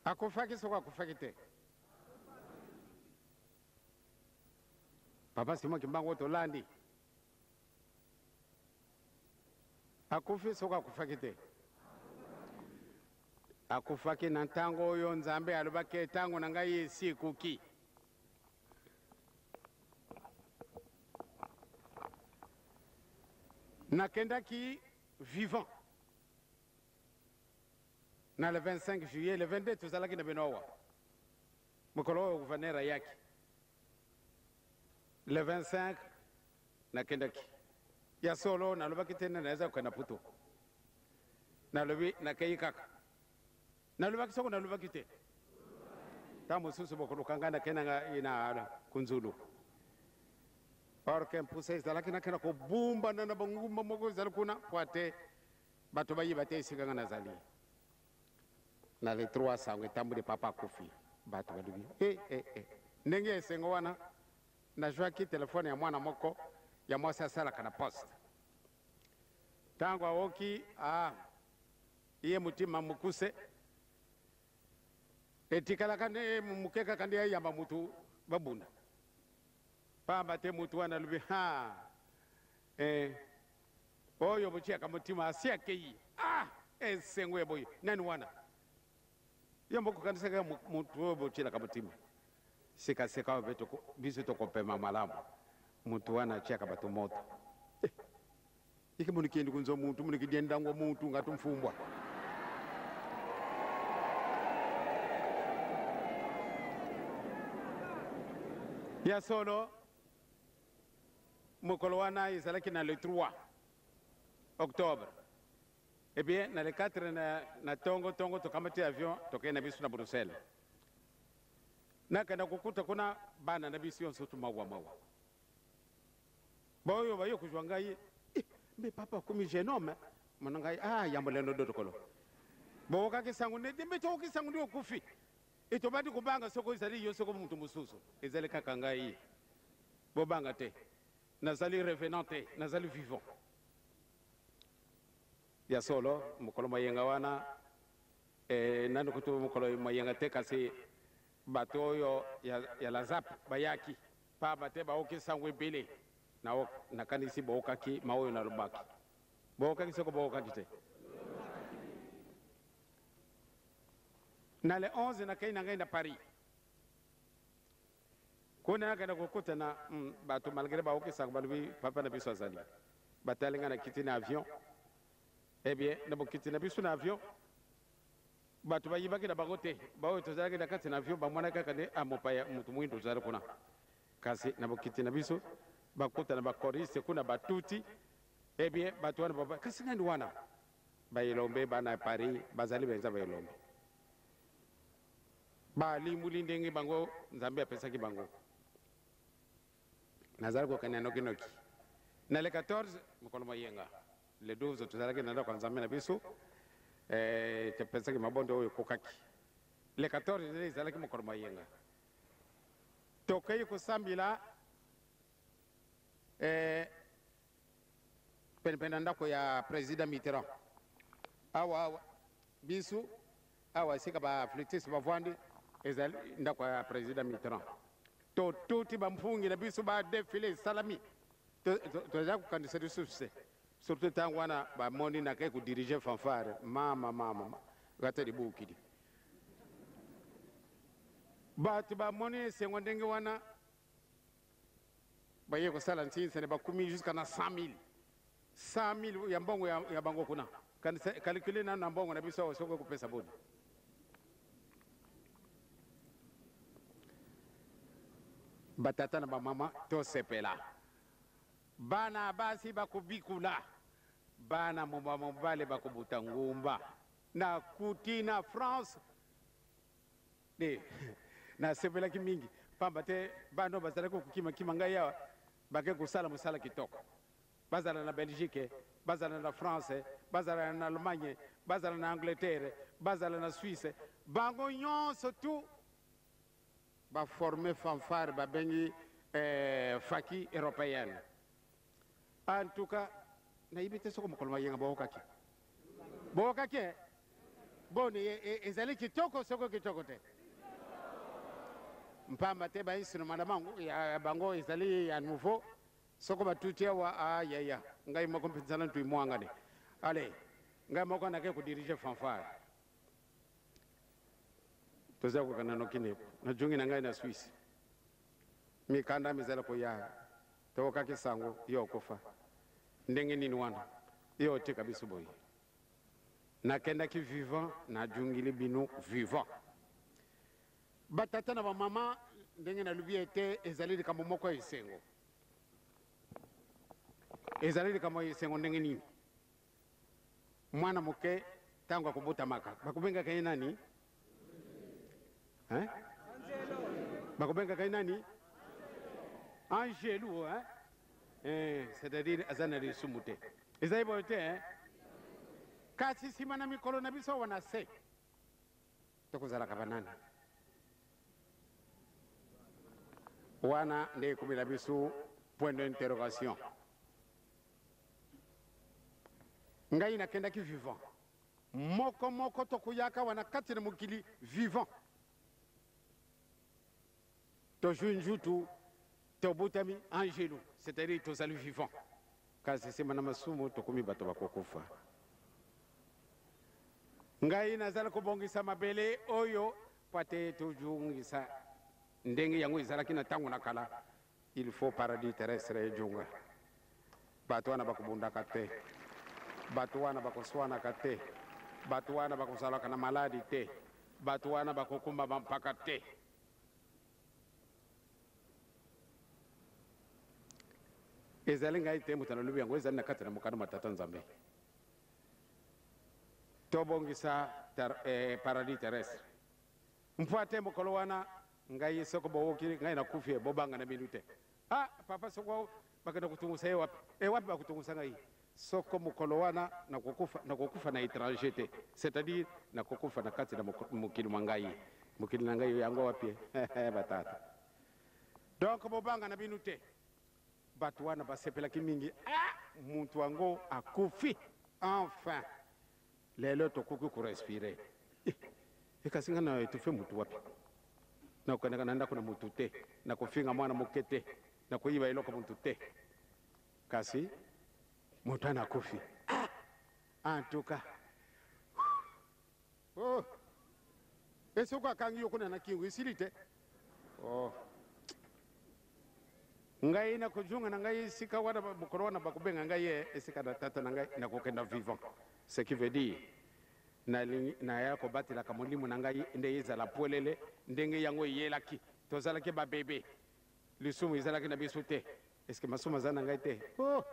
akufaki soko akufaki te papa simo kimbango tolandi akufi soko akufaki te akufaki na ntango oyo nzambe alobaki etango na ngai esi ekoki nakendaki vivant na le 25 juillet le 22 tozalaki na bino awa mokolo oyo gouverneur ayaki le 25 nakendaki ya solo nalobaki te nde naweza kokenda putu nalobi nakei kaka nalobaki soko nalobaki te ta mosusu bokoluka ngai nakendanga ina kunzulu or ke mpuse ezalaki nakenda kobumbana na bangumba moko ezali kuna po ate bato bayeba te esika nga nazali na le 3 sango etamboli papa akufi bato balobi ndenge esengo wana nazwaki telefone ya mwana moko ya mwasi asalaka na poste ntango awoki ye mutima mukuse etikalaka nde mukekaka nde ayamba mutu babunda pamba te mutu wana alobi oyo botiaka mutima asi akei esengo eboye nani wana ye mbokokanisaka mutu oyo botielaka mutima sekaseka oyo biso tokopema malamu mutu wana atiaka bato moto ike munikiendi kunza muntu munikidiendango muntu ngati mfumbwa ya solo mokolo wana ezalaki na le 3 octobre et bien na le 4 na tongo tokamati avion tokei na biso na Bruxelles nakenda kokuta kuna bana na biso yonso mawa boyo bayo kuzwa ngai me papa komi genome mwana ngai yambo leno dotokolo bokaki sangu ne dembe toki sangu ndi okufi etobadi kubanga soko ezali yo soko muntu mususu ezali kaka ngai bobanga te nazali revenant te nazali vivant ya solo mokolo mayenga wana nani kutu mokolo mayenga te kasi bato oyo ya lazap bayaki pa bate baoki sango ebele nakanisi bookaki maoyo nalobaki bookaki soko bookaki te na le 11 na kai na ngai na Paris kuna kana kokuta na bato malgré ba okisa balubi papa na biso azali batalinga na kiti na avion eh bien na bokiti na biso na avion bato bayibaki na bagote bawo tozalaki na kati na avion bamwana kaka ne amopaya mutu mwindo zali kuna kasi na bokiti na biso bakuta na bakoriste kuna batuti eh bien bato wana baba kasi nani wana bayelombe bana Paris bazali benza bayelombe balimuli ndenge bango nzambe apesaki bango nazali kokanya noki noki na le 14 mokolo moyenga le 12 tozalaki na ndako nzambe na biso tepesaki mabondo oyo kokaki le 14 nde ezalaki mokolo moyenga tokei kosambila penepene na ndako ya président Mitterrand awa biso awa esika baflectis bavwandi ezali ndako ya président Mitterrand to tuti bamfungi na biso badefile salami toza kokandisa lisusu se surtout ntango wana bamoni nakai kodirige fanfare mama gata libukidi bato bamoni esengo ndenge wana baye kosala ntinsene bakumi jusqu'à na 100 000 ya mbongo ya bango kuna calcule nano na mbongo na biso awa soko kopesa bodi batata na bamama tosepela bana basi bakubikula bana mobale bakubuta ngumba na kuti na France nasepelaki mingi pamba te bano bazalaki kokima ngai awa bake kosala mosala kitoko bazala na Belgique bazala na France bazala na Allemagne bazala na Angleterre bazala na Suisse bango nyonso tu baforme fanfare babengi faki européenne en tout cas nayibi te soko mokolo mayenga bokaki boni ezali kitoko soko kitoko te mpamba te bainstrumenta bango ya bango ezali ya nouveau soko batuti awa ayaya ngai moko mpenzana ntui mwangane ale ngai moko nake kodirige fanfare toza kokana nokine na jungi na ngai na Suisse mikanda mizala koya tokaki sango yo kofa ndenge nini wana yo te kabisa boye nakendaki vivant na jungili bino vivant batata na bamama ndenge nalubi ete ezali likambo moko esengo ezali likambo esengo ndenge nini mwana moke ntango akobotamaka bakobengaka ye nani bakobengaka ye nani Angelu c'est-à-dire aza na lisumu te ezali boyo te kasi nsima na mikolo na biso wana se tokozalaka banani wana nde ekomela biso point d'interrogation ngai nakendaki vivant moko tokuyaka wana kati na mokili vivant tozwi njutu tobutami Angelu c'est-à-dire tozali vivant kasi nsima na masumu tokomi bato bakokufa ngai nazali kobongisa mabele oyo pate tozungisa ndenge yango ezalaki na ntango na kala il faut paradis terrestre ejunga bato wana bakobundaka te bato wana bakoswanaka te bato wana bakozalaka na maladi te bato wana bakokumba bampaka te ezali ngai te moto nalobi yango ezali na kati na mokano matata nzambe tobongisa paradis terrestre mpo ate mokolo wana ngai soko bowoki ngai nakufi bobanga na binu te papa soko bakenda kutungusa ye wapi bakutungusa ngai soko mokolo wana nakokufa na étranger te c'est-à-dire nakokufa na kati na mokili mwa ngai mokili na ngai yango wapi batata donc bobanga na binu te bato wana basepelaki mingi muntu wango akufi enfin lelo tokoki korespire ekasi nga na etufe mutu wapi nakokendaka na ndako na mutu te nakofinga mwana moke te nakoyiba eloko mutu te kasi mutu ana akufi en tout cas esoka kangi yokuna na kingu isilite oh ngai na kujunga na ngai sika wana bukorona bakubenga ngai esika da tata na ngai na kokenda vivant ce qui veut dire na ya ko batila ka mulimu na ngai nde yezala polele ndenge yango yelaki tozala ke ba bebe lisumu izala ke na bisute est-ce que masuma zana ngai te oh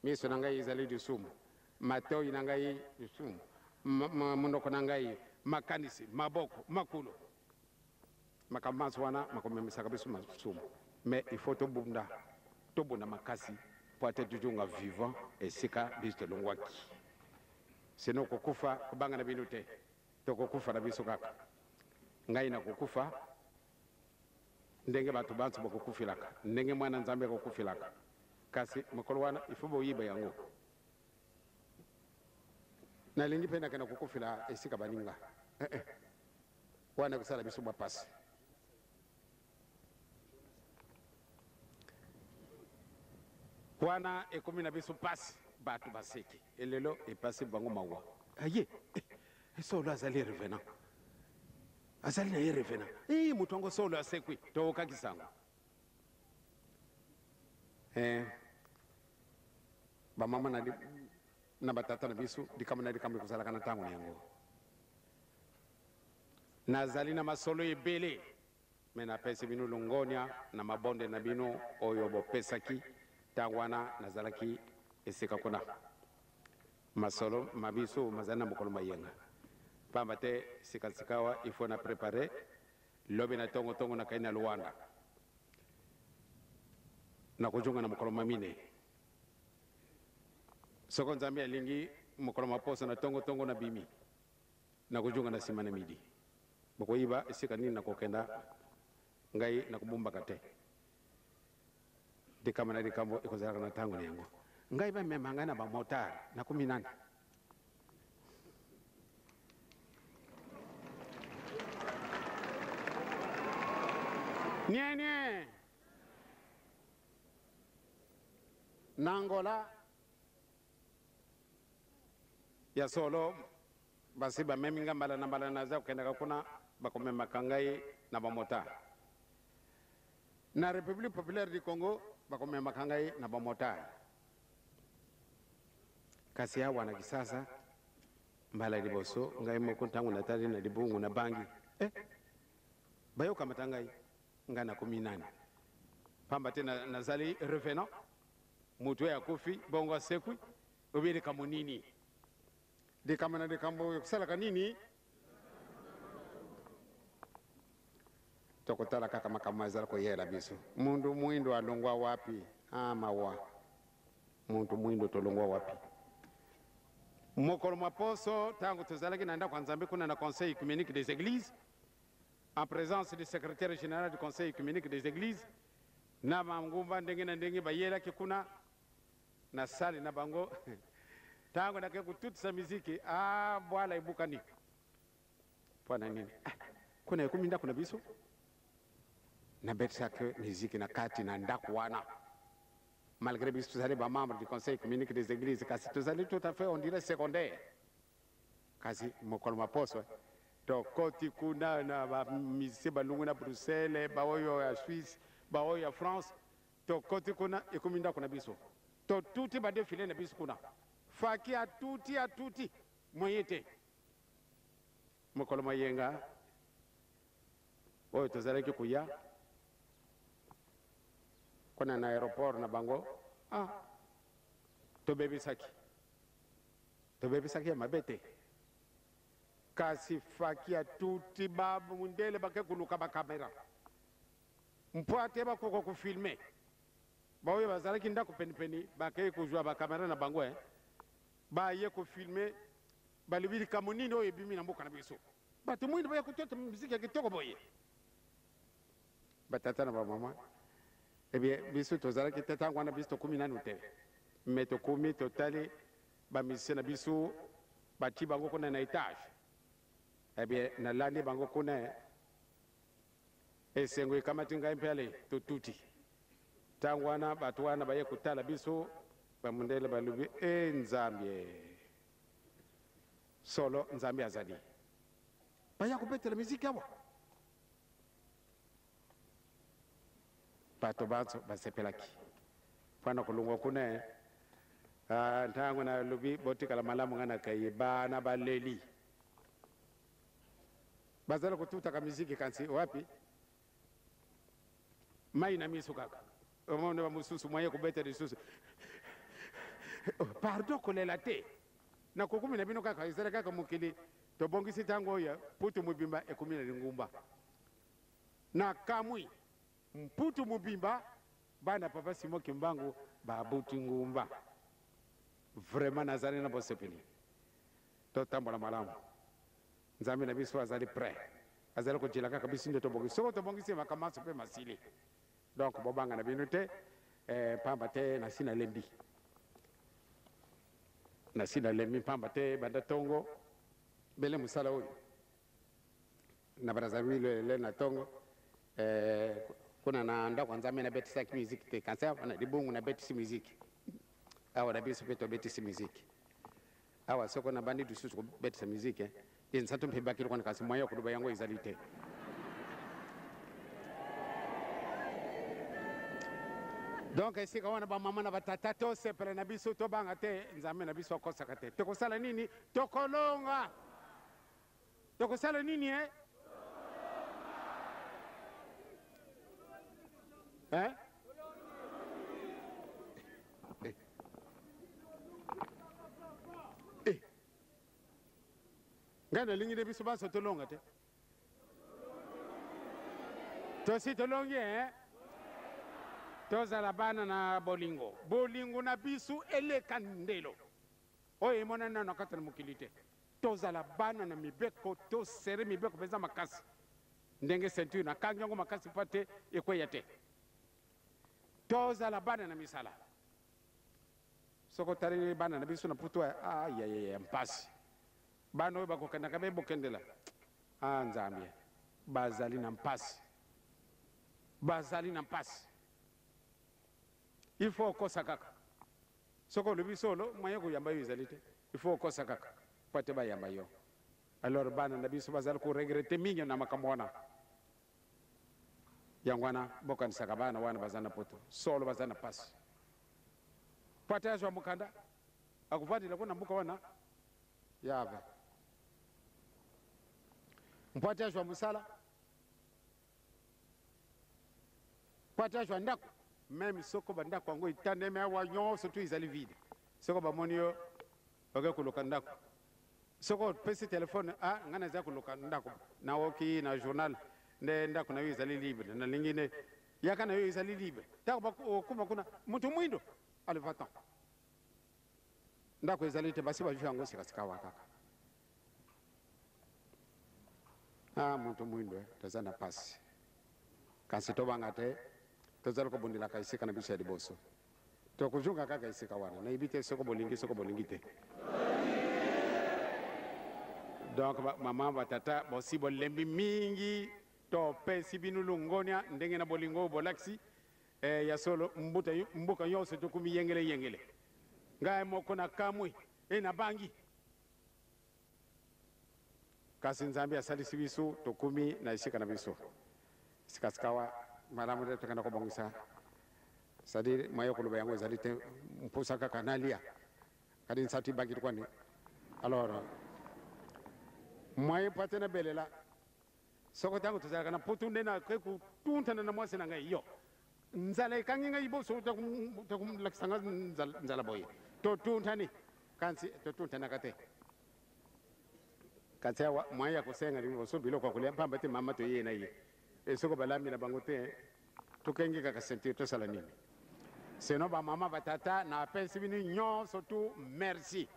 miso na ngai izali lisumu mateo na ngai lisumu mondoko na ngai makanisi maboko makulo makamanso wana makomemisaka biso masumu mais il faut tobunda makasi po ate tujunga vivant esika biso tolongwaki sino kokufa kubanga na bino te tokokufa na biso kaka ngai na kokufa ndenge bato bantu bakokufilaka ndenge mwana nzambe akokufilaka kasi mokolo wana il faut boyiba yango nalingi mpe nakenda kokufila esika baninga wana kusala biso bapasi wana ekomi na biso pasi bato baseki elelo epasi bango mawa aye solo azali revenant azali na ye revenant moto yango solo asekwi tookaki bamama na batata na biso likama na likama ekozalaka na ntango na yango nazali na masolo ebele me napesi bino longonia na mabonde na bino oyo bopesaki ntango wana nazalaki esika kuna masolo mabiso mazali na mokolo mayenga pamba te sikasikawa il faut na préparer lobi na tongo na kai na luanda na kujunga na mokolo mamine soko nzambe alingi mokolo maposa na tongo na bimi na kujunga na simana midi bokoyiba esika nini na kokenda ngai na kubumbaka te dikama na dikambo ikozalaka na tango na yango ngai bamema ngai na bamotari na 18 nye na Angola ya solo basi bamemi nga mbala na za kukendaka kuna bakomemaka ngai na bamotari na République populaire du Congo bakomemaka ngai na bamotari kasi awa na kisasa mbala liboso ngai moko ntango natali na libungu na bangi bayokamata ngai nga na 18 pamba te nazali revenant mutu ya kofi bongo asekwi obili kamonini dikama na dikambo yokusalaka nini tokotala kaka makambo ezala koyela biso mundu mwindo alongwa wapi mawa muntu mwindo tolongwa wapi mokolo maposo tango tozalaki na ndako ya Nzambe kuna na conseil œcuménique des églises en présence du secrétaire général du conseil œcuménique des églises na mangumba ndenge na ndenge bayelaki kuna na sali na bango tango nake kututisa miziki bwala ibukani pwana nini kuna yekuminda kuna biso na betsake miziki na kati na ndako wana malgré biso tozali bamembre du conseil œcuménique des églises kasi tozali tout à fait on dirait secondaire kasi mokolo maposo tokoti kuna na bamusicien balungu na Bruxelles baoyo ya Suisse baoyo ya France tokoti kuna ekuminda kuna biso to tuti badefile na biso kuna faki atuti moyete mokolo mayenga oyo tozalaki kuya kuna na aéroport na bango tobebisaki ya mabete kasi faki atuti mundele bake kuluka bakamera mpo ate bakoko kufilme baoyo bazalaki ndako penipeni bakei kuzwa bakamera na bango baye kufilme balibili kamonini oyo ebimi na mboka na biso bato mwini baya kutota miziki ya kitoko boye batata na bamama biso tozalaki te ntango wana biso tokumi nanu te me tokumi totali bamisicien na biso bati bango kuna na etage nalandi bango kuna esengo ekamati ngai mpe ale totuti ntango wana bato wana baye kutala biso bamundele balubi Nzambe solo Nzambe azali baya kubetela miziki yabo bato bazo basepelaki fana kulungwa kune ntangu na lubi botikala malamu ngana kai bana baleli bazala kututa ka miziki kansi wapi mai na misu kaka omone ba mususu mwaye kubeta risusu pardon kolela te na kokumi na bino kaka isere kaka mukili to bongisi tango ya putu mubimba ekumina ngumba na kamwi mputu mubimba bana papa simo kimbangu babuti ngumba vraiment nazali na bosepeli to tambola malamu nzambe na biso azali prêt azali ko jila kaka bisindo to bongisi soko to bongisi makamaso pe masili donc bobanga na bino te pamba te na sina lembi na sina lembi pamba te banda tongo bele musala oyo na Brazzaville le na tongo kuna na nda kwanza mena beti sa music te kansa na dibungu na beti music awa na biso peto beti music awa soko na bandi dususu beti music insato mpeba kile kwa kasi moyo kuduba yango izalite donc ici quand on a ba mama na batata to sepele na biso to banga te nzame na biso kosa kate to kosala nini to kolonga to kosala nini ngana lingi de biso ba so to longa te to si to longe tozala bana na bolingo bolingo na bisu eleka ndelo oyo emona nano kati na mokili te tozala bana na mibeko tosere mibeko mpenza makasi ndenge ceinture na kangi yango makasi mpa te ekweya te tozala bana na misala soko tali bana na biso na putu ayayaya mpasi bana oyo bakokendaka bebokendela nzambe bazali na mpasi bazali na mpasi il faut kosa kaka soko lobi solo moyen kuyamba yo ezali te il faut kosa kaka po te bayamba yo alors bana na biso bazali koregrete mingi na makambo wana yango wana bokanisaka bana wana baza na poto solo baza na pasi po ate azwa mokanda akuvandila ko na mbuka wana yave mpo ate azwa mosala po ate azwa ndako même soko bandako yango etandemi awa nyonso tu ezali vide soko bamoni yo oke koluka ndako soko opesi telefone ngai naza koluka ndako naoki na journal nde ndako na yo ezali libre nalingi nde yaka na yo ezali libre ntango okuma kuna moto mwindo ale va-t'en ndako ezali te basi bazwi yango sikasika awa kaka moto mwindo toza na pasi kasi tobanga te tozali kobundilaka esika na biso ya liboso tokuzunga kaka esika wana nayebi te soko bolingi te donc mama batata bosi bolembi mingi topesi bino lungonia ndenge na bolingo bolakisi ya solo mbuka nyonso tokumi yengele ngai moko na kamwi na bangi kasi nzambe asalisi biso tokumi na esika na biso sikasikawa malamu de tokenda kobongisa c'est-à-dire mayo koloba yango ezali te mposa kaka nalia kadi nsati bakiti kwani alors moye pate na belela soko tango tozalaka na potunde na ke kutuntana na mwasi na ngai yo nzala ekangi ngai boso takumlakisanga nzala boye totuntani kansi totuntanaka te kansi moye ya kosenga liboso biloko ya kolia pamba te mama toye na ye soko balami na bango te tokengi kaka ceinture tosala nini seno bamama batata na apesi bino nyonso tu merci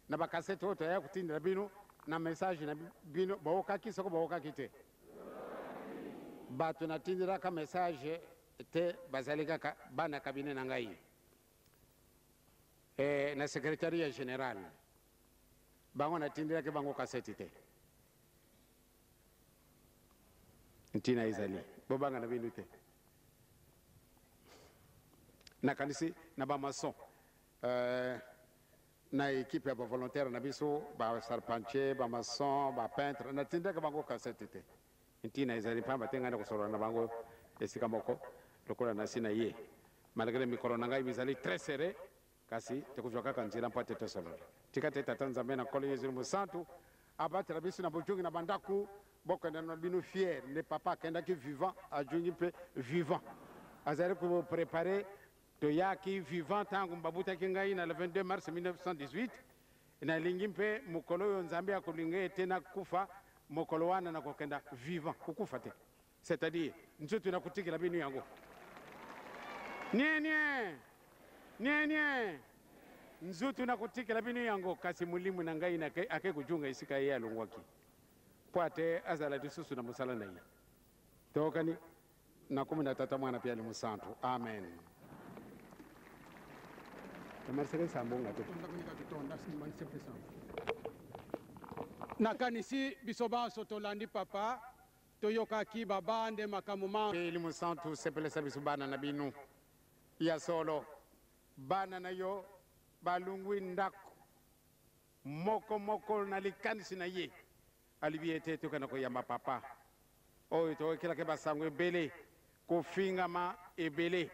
na bakasete oyo toya kotindela bino na message na bino bawokaki soko bawokaki te bato natindelaka message te bazali kaka bana kabine na ngai na secrétariat général bango natindelaki bango kaseti te ntina ezali bobanga na bino te nakanisi na bamason na équipe ya volontaire na biso ba charpentier ba maçon ba peintre na tindaka bango kasetete intina ezali pamba tengana kusolola na bango esika moko lokola na sina ye malgré mikolo na ngai bizali très serré kasi tekuzwa kaka nzira mpo ate tosolola tika te tata nzambe na nkolo yesu mosantu abatela biso na bojongi na bandaku bokende na bino fier le papa akendaki vivant ajungi mpe vivant azali kopréparé toyaki vivant ntango babutaki ngai na le 22 mars 1918 nalingi mpe mokolo oyo nzambe akolinga ete nakufa mokolo wana nakokenda vivant kukufa te c'est-à-dire nzoto nakutikela bino yango nie nzoto nakutikela bino yango kasi mulimu na ngai ake kujunga esika ye alongwaki po ate azala lisusu na mosala na ye tokani nakomi na tata mwana mpe ali mosantu amen nakanisi biso banso tolandi papa toyokaki babande makambo eli mosantu sepelesa biso bana na bino ya solo bana na yo balungwi ndako moko na likanisi na ye alibi ete tokana koyamba papa oyo tokelake basango ebele kofingama ebele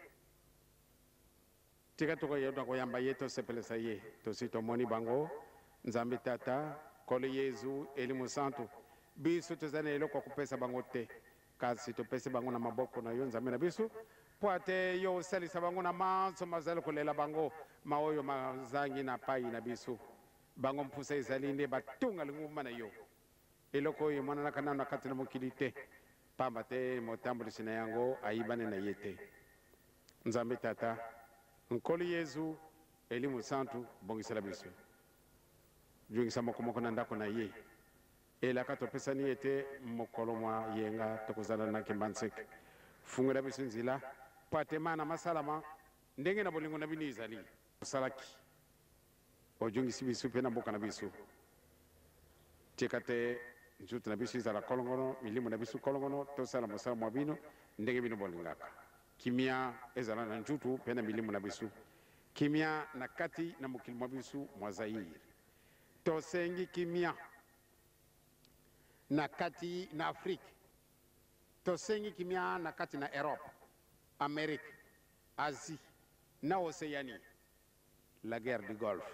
tika tokoyeba koyamba ye tosepelesa ye tosi tomoni bango nzambe tata kolo yezu eli mosantu biso tozali na eloko ya kopesa bango te kasi topesi bango na maboko na yo nzambe na biso po ate yo osalisa bango na manso mazali kolela bango maoyo mazangi na pai na biso bango mpusa ezali nde batunga linguma na yo eloko oyo emonanaka nano na kati na mokili te pamba te motambolisi na yango ayibane na ye te nzambe tata nkolo yezu eli mosantu bongisela biso jungisa mokomoko na ndako na ye elaka topesani ete mokolo mwa yenga tokozala na nkemba nseke fungula biso nzela po ate mana masalama ndenge na bolingo na bino ezali osalaki ojungisi biso mpe na mboka na biso tika te nzutu na biso ezala kolongono milimo na biso kolongono tosala mosala mwa bino ndenge bino bolingaka kimia ezala na nzutu mpe na milimo na biso kimia na kati na mokili mwa biso mwa Zaire tosengi kimia na kati na Afrique tosengi kimia na kati na Europe Amérique Asie na Océanie la guerre du Golfe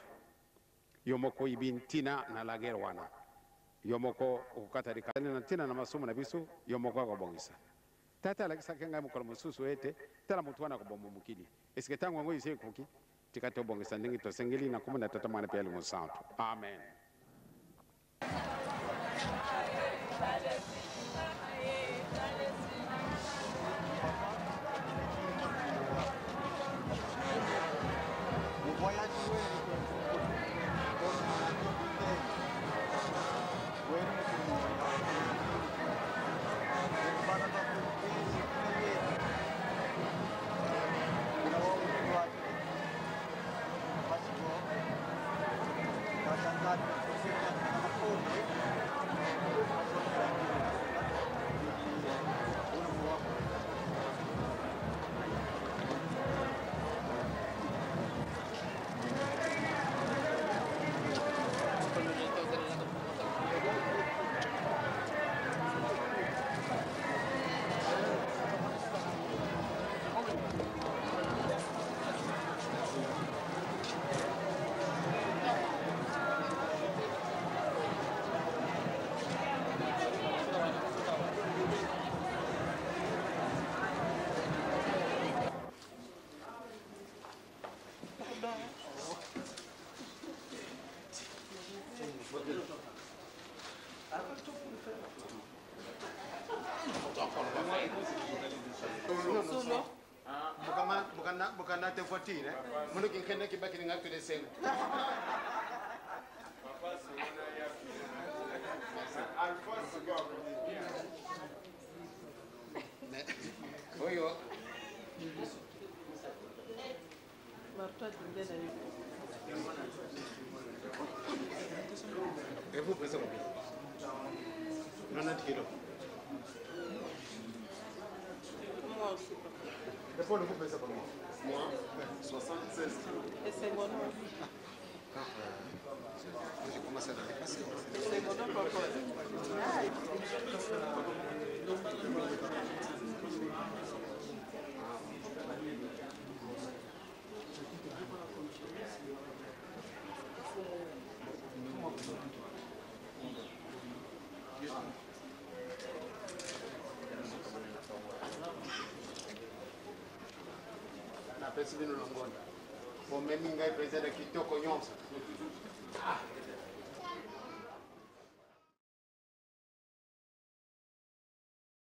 yomoko ibintina na la guerre wana yomoko okukatarika na tina na masomo na biso yomoko akobongisa tata alakisaki ngai mokolo mosusu ete tala motu wana akobomba mokili eske ntango yango ise ekoki tika tobongisa ndenge tosengeli na kombo na tata mwana mpe ali mosantu amen. Bukan te voiture, munu kin kenne ki bakini ngak de seng. Oyo. Et vous présentez combien? 90 kilos. Moi aussi. Et pour le vous pesez combien? Moi, 76 kilos. Et c'est bon. J'ai commencé à le dépasser. Napesi bino longondo. Bomemi ngai président kitoko nyonso.